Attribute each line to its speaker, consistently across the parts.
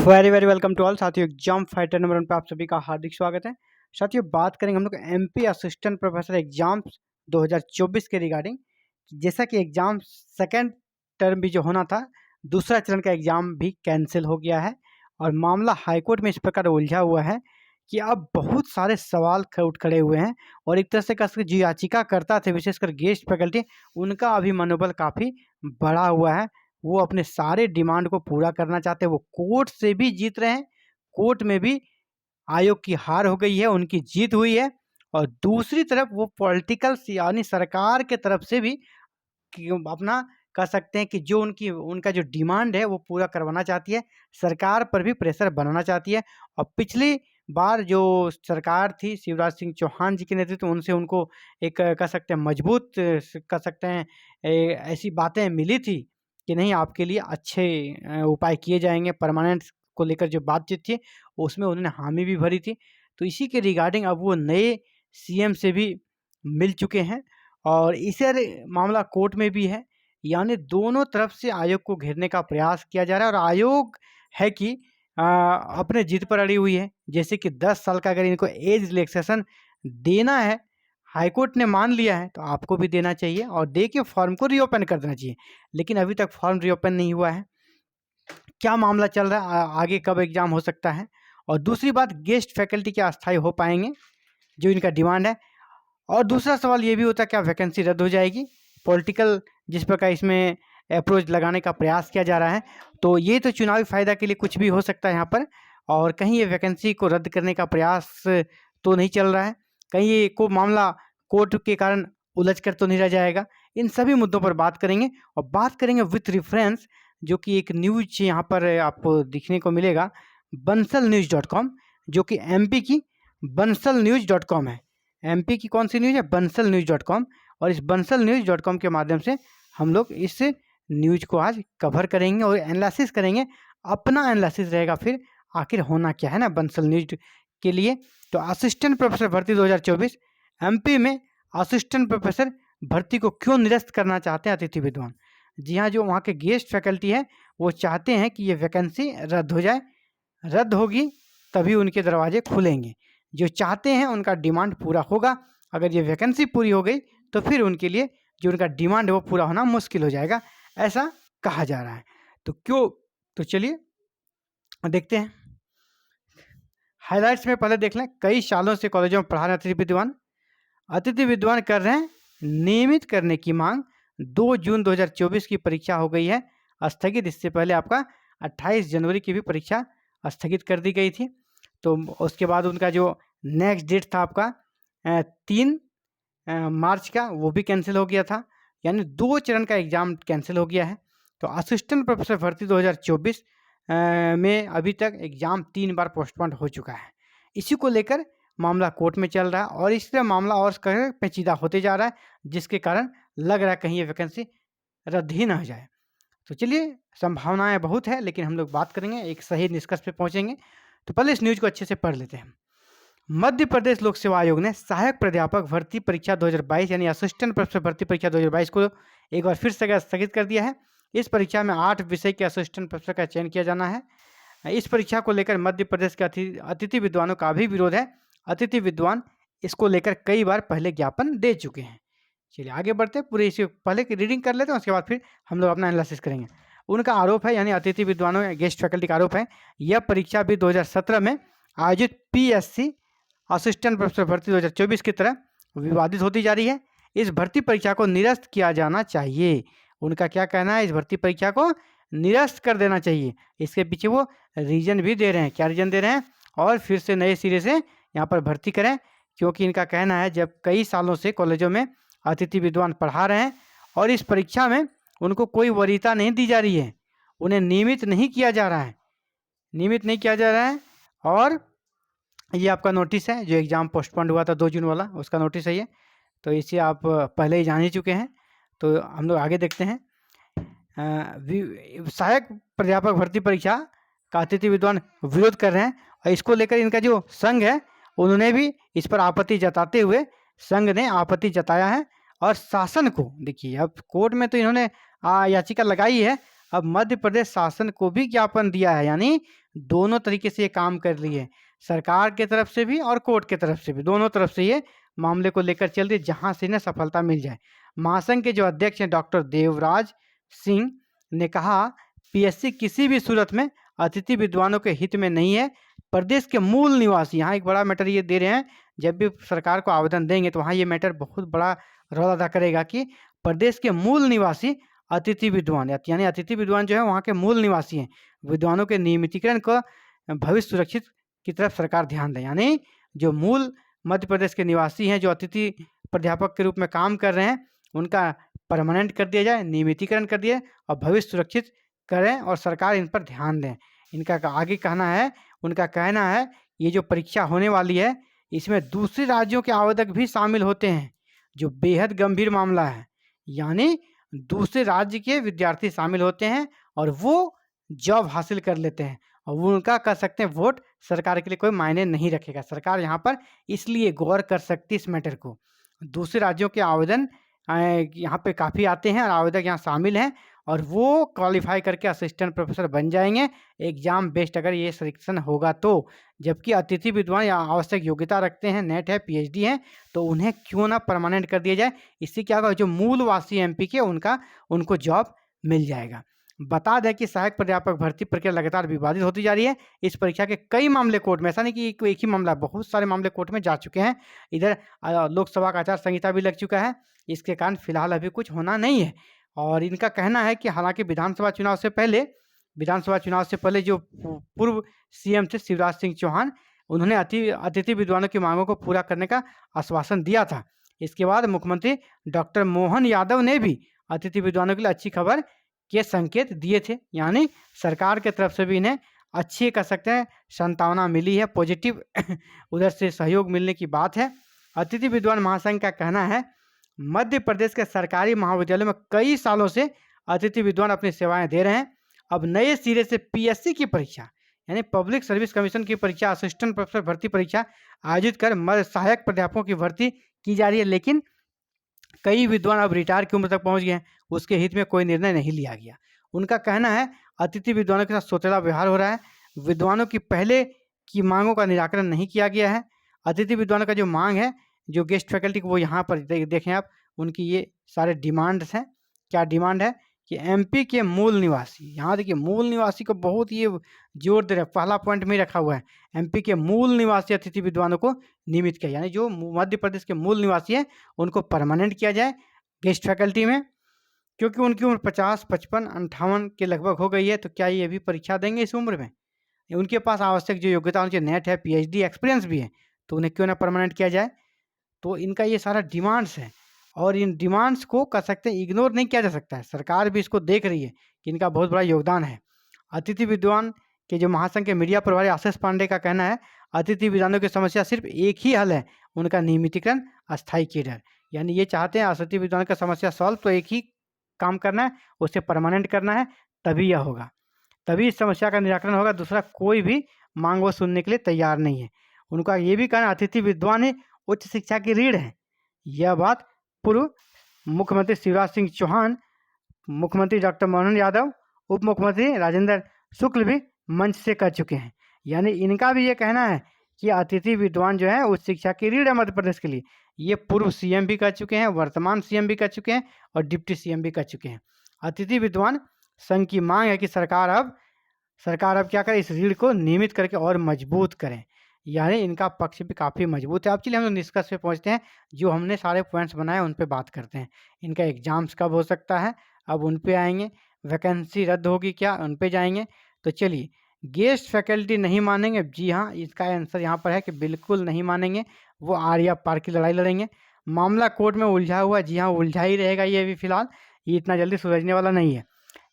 Speaker 1: Very very welcome to all साथियों। Exam fighter number 1 पे आप सभी का हार्दिक स्वागत है। साथियों, बात करेंगे हम लोग एमपी असिस्टेंट प्रोफेसर एग्जाम्स 2024 के रिगार्डिंग। जैसा कि एग्जाम सेकेंड टर्म भी जो होना था, दूसरा चरण का एग्जाम भी कैंसिल हो गया है और मामला हाईकोर्ट में इस प्रकार उलझा हुआ है कि अब बहुत सारे सवाल उठ खड़े हुए हैं और एक तरह से कह सकते जो याचिकाकर्ता थे, विशेषकर गेस्ट फैकल्टी, उनका अभी मनोबल काफ़ी बढ़ा हुआ है। वो अपने सारे डिमांड को पूरा करना चाहते हैं। वो कोर्ट से भी जीत रहे हैं, कोर्ट में भी आयोग की हार हो गई है, उनकी जीत हुई है। और दूसरी तरफ वो पॉलिटिकल यानी सरकार के तरफ से भी अपना कह सकते हैं कि जो उनका जो डिमांड है वो पूरा करवाना चाहती है, सरकार पर भी प्रेशर बनाना चाहती है। और पिछली बार जो सरकार थी शिवराज सिंह चौहान जी के नेतृत्व, उनसे उनको एक कह सकते हैं मजबूत कह सकते हैं ऐसी बातें मिली थी कि नहीं, आपके लिए अच्छे उपाय किए जाएंगे। परमानेंट को लेकर जो बातचीत थी उसमें उन्होंने हामी भी भरी थी। तो इसी के रिगार्डिंग अब वो नए सीएम से भी मिल चुके हैं और इसे मामला कोर्ट में भी है। यानी दोनों तरफ से आयोग को घेरने का प्रयास किया जा रहा है और आयोग है कि अपने जिद पर अड़ी हुई है। जैसे कि 10 साल का अगर इनको एज रिलैक्सेशन देना है, हाईकोर्ट ने मान लिया है, तो आपको भी देना चाहिए और दे के फॉर्म को रीओपन कर देना चाहिए। लेकिन अभी तक फॉर्म रीओपन नहीं हुआ है। क्या मामला चल रहा है, आगे कब एग्जाम हो सकता है? और दूसरी बात, गेस्ट फैकल्टी क्या अस्थायी हो पाएंगे, जो इनका डिमांड है। और दूसरा सवाल ये भी होता है, क्या वैकेंसी रद्द हो जाएगी? पॉलिटिकल जिस प्रकार इसमें अप्रोच लगाने का प्रयास किया जा रहा है, तो ये तो चुनावी फ़ायदा के लिए कुछ भी हो सकता है यहाँ पर। और कहीं ये वैकेंसी को रद्द करने का प्रयास तो नहीं चल रहा है, कहीं ये को मामला कोर्ट के कारण उलझ कर तो नहीं रह जाएगा। इन सभी मुद्दों पर बात करेंगे और बात करेंगे विथ रेफरेंस, जो कि एक न्यूज यहाँ पर आपको दिखने को मिलेगा, बंसल न्यूज़ .com, जो कि एमपी की बंसल न्यूज़ .com है। एमपी की कौन सी न्यूज़ है? Bansal news .com। और इस बंसल न्यूज़ .com के माध्यम से हम लोग इस न्यूज को आज कवर करेंगे और एनालिसिस करेंगे। अपना एनालिसिस रहेगा फिर आखिर होना क्या है ना बंसल न्यूज के लिए। तो असिस्टेंट प्रोफेसर भर्ती 2024, एमपी में असिस्टेंट प्रोफेसर भर्ती को क्यों निरस्त करना चाहते हैं अतिथि विद्वान? जी हाँ, जो वहाँ के गेस्ट फैकल्टी है वो चाहते हैं कि ये वैकेंसी रद्द हो जाए। रद्द होगी तभी उनके दरवाजे खुलेंगे। जो चाहते हैं उनका डिमांड पूरा होगा। अगर ये वैकेंसी पूरी हो गई तो फिर उनके लिए जो उनका डिमांड है वो पूरा होना मुश्किल हो जाएगा, ऐसा कहा जा रहा है। तो क्यों, तो चलिए देखते हैं। हाइलाइट्स में पहले देख लें, कई सालों से कॉलेजों में पढ़ा रहे अतिथि विद्वान कर रहे हैं नियमित करने की मांग। 2 जून 2024 की परीक्षा हो गई है स्थगित। इससे पहले आपका 28 जनवरी की भी परीक्षा स्थगित कर दी गई थी। तो उसके बाद उनका जो नेक्स्ट डेट था आपका 3 मार्च का, वो भी कैंसिल हो गया था। यानी 2 चरण का एग्ज़ाम कैंसिल हो गया है। तो असिस्टेंट प्रोफेसर भर्ती 2024 में अभी तक एग्ज़ाम 3 बार पोस्टपोन हो चुका है। इसी को लेकर मामला कोर्ट में चल रहा है और इस तरह मामला और पेचीदा होते जा रहा है, जिसके कारण लग रहा है कहीं ये वैकेंसी रद्द ही ना हो जाए। तो चलिए, संभावनाएं बहुत है, लेकिन हम लोग बात करेंगे, एक सही निष्कर्ष पे पहुंचेंगे। तो पहले इस न्यूज़ को अच्छे से पढ़ लेते हैं। मध्य प्रदेश लोक सेवा आयोग ने सहायक प्राध्यापक भर्ती परीक्षा 2022 यानी असिस्टेंट प्रोफेसर भर्ती परीक्षा 2022 को एक बार फिर से स्थगित कर दिया है। इस परीक्षा में 8 विषय के असिस्टेंट प्रोफेसर का चयन किया जाना है। इस परीक्षा को लेकर मध्य प्रदेश के अतिथि विद्वानों का भी विरोध है। अतिथि विद्वान इसको लेकर कई बार पहले ज्ञापन दे चुके हैं। चलिए आगे बढ़ते हैं, पूरे इसे पहले की रीडिंग कर लेते हैं, उसके बाद फिर हम लोग अपना एनालिसिस करेंगे। उनका आरोप है, यानी अतिथि विद्वानों गेस्ट फैकल्टी का आरोप है, यह परीक्षा भी 2017 में आयोजित पीएससी असिस्टेंट प्रोफेसर भर्ती 2024 की तरह विवादित होती जा रही है। इस भर्ती परीक्षा को निरस्त किया जाना चाहिए। उनका क्या कहना है, इस भर्ती परीक्षा को निरस्त कर देना चाहिए। इसके पीछे वो रीजन भी दे रहे हैं। क्या रीजन दे रहे हैं? और फिर से नए सिरे से यहाँ पर भर्ती करें, क्योंकि इनका कहना है जब कई सालों से कॉलेजों में अतिथि विद्वान पढ़ा रहे हैं और इस परीक्षा में उनको कोई वरीयता नहीं दी जा रही है, उन्हें नियमित नहीं किया जा रहा है, नियमित नहीं किया जा रहा है। और ये आपका नोटिस है, जो एग्ज़ाम पोस्टपोन्ड हुआ था 2 जून वाला, उसका नोटिस है ये। तो इसे आप पहले ही जान ही चुके हैं। तो हम लोग आगे देखते हैं। सहायक प्राध्यापक भर्ती परीक्षा का अतिथि विद्वान विरोध कर रहे हैं और इसको लेकर इनका जो संघ है उन्होंने भी इस पर आपत्ति जताते हुए संघ ने आपत्ति जताया है। और शासन को देखिए, अब कोर्ट में तो इन्होंने याचिका लगाई है, अब मध्य प्रदेश शासन को भी ज्ञापन दिया है, यानी दोनों तरीके से ये काम कर रही है, सरकार के तरफ से भी और कोर्ट के तरफ से भी, दोनों तरफ से ये मामले को लेकर चल रही है, जहाँ से इन्हें सफलता मिल जाए। महासंघ के जो अध्यक्ष हैं डॉक्टर देवराज सिंह ने कहा, पीएससी किसी भी सूरत में अतिथि विद्वानों के हित में नहीं है। प्रदेश के मूल निवासी, यहाँ एक बड़ा मैटर ये दे रहे हैं, जब भी सरकार को आवेदन देंगे तो वहाँ ये मैटर बहुत बड़ा रोल अदा करेगा कि प्रदेश के मूल निवासी अतिथि विद्वान, यानी अतिथि विद्वान जो है वहाँ के मूल निवासी हैं, विद्वानों के नियमितीकरण को भविष्य सुरक्षित की तरफ सरकार ध्यान दें। यानी जो मूल मध्य प्रदेश के निवासी हैं, जो अतिथि प्राध्यापक के रूप में काम कर रहे हैं, उनका परमानेंट कर दिया जाए, नियमितीकरण कर दिया और भविष्य सुरक्षित करें और सरकार इन पर ध्यान दें। इनका आगे कहना है, उनका कहना है ये जो परीक्षा होने वाली है इसमें दूसरे राज्यों के आवेदक भी शामिल होते हैं, जो बेहद गंभीर मामला है। यानी दूसरे राज्य के विद्यार्थी शामिल होते हैं और वो जॉब हासिल कर लेते हैं और वो उनका कर सकते हैं वोट, सरकार के लिए कोई मायने नहीं रखेगा। सरकार यहाँ पर इसलिए गौर कर सकती है इस मैटर को। दूसरे राज्यों के आवेदन यहाँ पे काफ़ी आते हैं और आवेदक यहाँ शामिल हैं और वो क्वालिफाई करके असिस्टेंट प्रोफेसर बन जाएंगे, एग्जाम बेस्ड अगर ये सिलेक्शन होगा तो। जबकि अतिथि विद्वान या आवश्यक योग्यता रखते हैं, नेट है, पीएचडी है, तो उन्हें क्यों ना परमानेंट कर दिया जाए। इससे क्या होगा, जो मूलवासी एमपी के उनको जॉब मिल जाएगा। बता दें कि सहायक प्राध्यापक भर्ती प्रक्रिया लगातार विवादित होती जा रही है। इस परीक्षा के कई मामले कोर्ट में, ऐसा नहीं कि एक ही मामला, बहुत सारे मामले कोर्ट में जा चुके हैं। इधर लोकसभा का आचार संहिता भी लग चुका है, इसके कारण फिलहाल अभी कुछ होना नहीं है। और इनका कहना है कि हालांकि विधानसभा चुनाव से पहले जो पूर्व सीएम थे शिवराज सिंह चौहान, उन्होंने अतिथि विद्वानों की मांगों को पूरा करने का आश्वासन दिया था। इसके बाद मुख्यमंत्री डॉक्टर मोहन यादव ने भी अतिथि विद्वानों के लिए अच्छी खबर के संकेत दिए थे। यानी सरकार के तरफ से भी इन्हें अच्छी कह सकते हैं संतावना मिली है, पॉजिटिव उधर से सहयोग मिलने की बात है। अतिथि विद्वान महासंघ का कहना है, मध्य प्रदेश के सरकारी महाविद्यालयों में कई सालों से अतिथि विद्वान अपनी सेवाएं दे रहे हैं। अब नए सिरे से पीएससी की परीक्षा, यानी पब्लिक सर्विस कमीशन की परीक्षा, असिस्टेंट प्रोफेसर भर्ती परीक्षा आयोजित कर सहायक प्राध्यापकों की भर्ती की जा रही है। लेकिन कई विद्वान अब रिटायर की उम्र तक पहुंच गए हैं, उसके हित में कोई निर्णय नहीं लिया गया। उनका कहना है, अतिथि विद्वानों के साथ सोतेला व्यवहार हो रहा है, विद्वानों की पहले की मांगों का निराकरण नहीं किया गया है। अतिथि विद्वानों का जो मांग है, जो गेस्ट फैकल्टी को, वो यहाँ पर देखें आप, उनकी ये सारे डिमांड्स हैं। क्या डिमांड है कि एमपी के मूल निवासी, यहाँ देखिए मूल निवासी को बहुत ये जोर दे रहे हैं, पहला पॉइंट में रखा हुआ है, एमपी के मूल निवासी अतिथि विद्वानों को नियमित किया, यानी जो मध्य प्रदेश के मूल निवासी हैं उनको परमानेंट किया जाए गेस्ट फैकल्टी में। क्योंकि उनकी उम्र 50, 55, 58 के लगभग हो गई है, तो क्या ये भी परीक्षा देंगे इस उम्र में? उनके पास आवश्यक जो योग्यता, उनके नेट है, पीएचडी एक्सपीरियंस भी है, तो उन्हें क्यों ना परमानेंट किया जाए। तो इनका ये सारा डिमांड्स है और इन डिमांड्स को कह सकते हैं इग्नोर नहीं किया जा सकता है। सरकार भी इसको देख रही है कि इनका बहुत बड़ा योगदान है। अतिथि विद्वान के जो महासंघ के मीडिया प्रभारी आशीष पांडे का कहना है, अतिथि विद्वानों की समस्या सिर्फ एक ही हल है, उनका नियमितीकरण, अस्थायी केडर। यानी ये चाहते हैं अतिथि विद्वानों का समस्या सॉल्व, तो एक ही काम करना है, उसे परमानेंट करना है, तभी यह होगा, तभी इस समस्या का निराकरण होगा। दूसरा कोई भी मांग वो सुनने के लिए तैयार नहीं है। उनका ये भी कहना, अतिथि विद्वान ही उच्च शिक्षा की रीढ़ है। यह बात पूर्व मुख्यमंत्री शिवराज सिंह चौहान, मुख्यमंत्री डॉक्टर मोहन यादव, उप मुख्यमंत्री राजेंद्र शुक्ल भी मंच से कर चुके हैं। यानी इनका भी ये कहना है कि अतिथि विद्वान जो है उच्च शिक्षा की रीढ़ है मध्य प्रदेश के लिए। ये पूर्व सीएम भी कर चुके हैं, वर्तमान सीएम भी कर चुके हैं और डिप्टी सीएम भी कर चुके हैं। अतिथि विद्वान संघ की मांग है कि सरकार अब क्या करे, इस रीढ़ को नियमित करके और मजबूत करें। यानी इनका पक्ष भी काफ़ी मजबूत है। अब चलिए हम लोग निष्कर्ष पे पहुंचते हैं, जो हमने सारे पॉइंट्स बनाए उन पे बात करते हैं। इनका एग्जाम्स कब हो सकता है, अब उन पे आएंगे। वैकेंसी रद्द होगी क्या, उन पे जाएंगे। तो चलिए, गेस्ट फैकल्टी नहीं मानेंगे, जी हाँ, इसका आंसर यहाँ पर है कि बिल्कुल नहीं मानेंगे। वो आर्या पार की लड़ाई लड़ेंगे। मामला कोर्ट में उलझा हुआ, जी हाँ, उलझा ही रहेगा ये भी फिलहाल, ये इतना जल्दी सुलझने वाला नहीं है।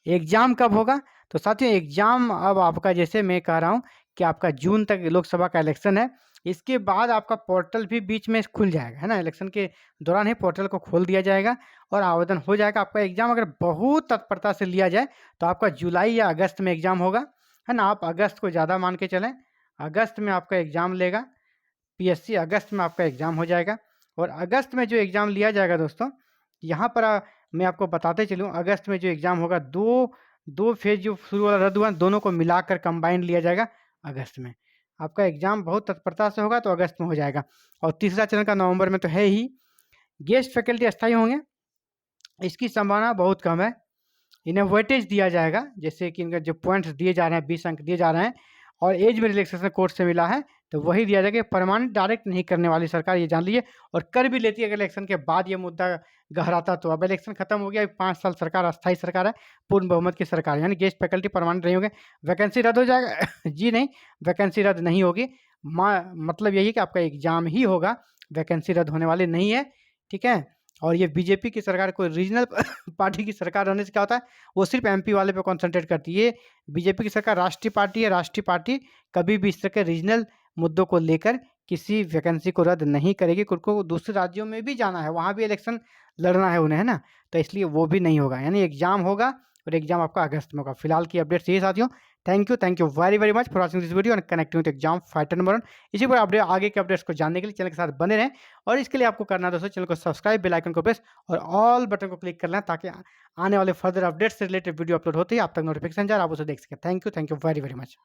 Speaker 1: एग्ज़ाम कब होगा, तो साथियों एग्ज़ाम अब आपका, जैसे मैं कह रहा हूँ कि आपका जून तक लोकसभा का इलेक्शन है, इसके बाद आपका पोर्टल भी बीच में खुल जाएगा, है ना। इलेक्शन के दौरान ही पोर्टल को खोल दिया जाएगा और आवेदन हो जाएगा। आपका एग्ज़ाम अगर बहुत तत्परता से लिया जाए तो आपका जुलाई या अगस्त में एग्ज़ाम होगा, है ना। आप अगस्त को ज़्यादा मान के चलें, अगस्त में आपका एग्ज़ाम लेगा पीएससी, अगस्त में आपका एग्ज़ाम हो जाएगा। और अगस्त में जो एग्ज़ाम लिया जाएगा दोस्तों, यहाँ पर मैं आपको बताते चलूँ, अगस्त में जो एग्ज़ाम होगा, 2 फेज़ जो शुरू वाला रद्द हुआ, दोनों को मिलाकर कंबाइंड लिया जाएगा अगस्त में। आपका एग्ज़ाम बहुत तत्परता से होगा तो अगस्त में हो जाएगा। और तीसरा चरण का नवंबर में तो है ही। गेस्ट फैकल्टी अस्थायी होंगे, इसकी संभावना बहुत कम है। इन्हें वेटेज दिया जाएगा, जैसे कि इनका जो पॉइंट्स दिए जा रहे हैं, 20 अंक दिए जा रहे हैं और एज में रिलैक्सेशन कोर्ट से मिला है, तो वही दिया जाएगा। परमानेंट डायरेक्ट नहीं करने वाली सरकार, ये जान लीजिए। और कर भी लेती है अगर इलेक्शन के बाद ये मुद्दा गहराता तो। अब इलेक्शन खत्म हो गया, 5 साल सरकार अस्थायी सरकार है, पूर्ण बहुमत की सरकार, यानी गेस्ट फैकल्टी परमानेंट नहीं होंगे। वैकेंसी रद्द हो जाएगा जी नहीं, वैकेंसी रद्द नहीं होगी। मतलब यही कि आपका एग्जाम ही होगा, वैकेंसी रद्द होने वाली नहीं है, ठीक है। और ये बीजेपी की सरकार, कोई रीजनल पार्टी की सरकार रहने से क्या होता है, वो सिर्फ एमपी वाले पे कॉन्सेंट्रेट करती है। बीजेपी की सरकार राष्ट्रीय पार्टी है, राष्ट्रीय पार्टी कभी भी इस तरह के रीजनल मुद्दों को लेकर किसी वैकेंसी को रद्द नहीं करेगी। उनको दूसरे राज्यों में भी जाना है, वहाँ भी इलेक्शन लड़ना है उन्हें, है ना, तो इसलिए वो भी नहीं होगा। यानी एग्जाम होगा और एग्जाम आपका अगस्त में होगा। फिलहाल की अपडेट्स यही साथियों। Thank you very very much for watching this video and connecting with exam fighter number 1। इसी पर अपडेट, आगे के अपडेट्स को जानने के लिए चैनल के साथ बने रहें। और इसके लिए आपको करना है दोस्तों, चैनल को सब्सक्राइब, बेल आइकन को प्रेस और ऑल बटन को क्लिक कर लें, ताकि आने वाले फर्दर अपडेट्स से रिलेटेड वीडियो अपलोड होते ही आप तक नोटिफिकेशन जाए, आप उसे देख सकें। Thank you very very much.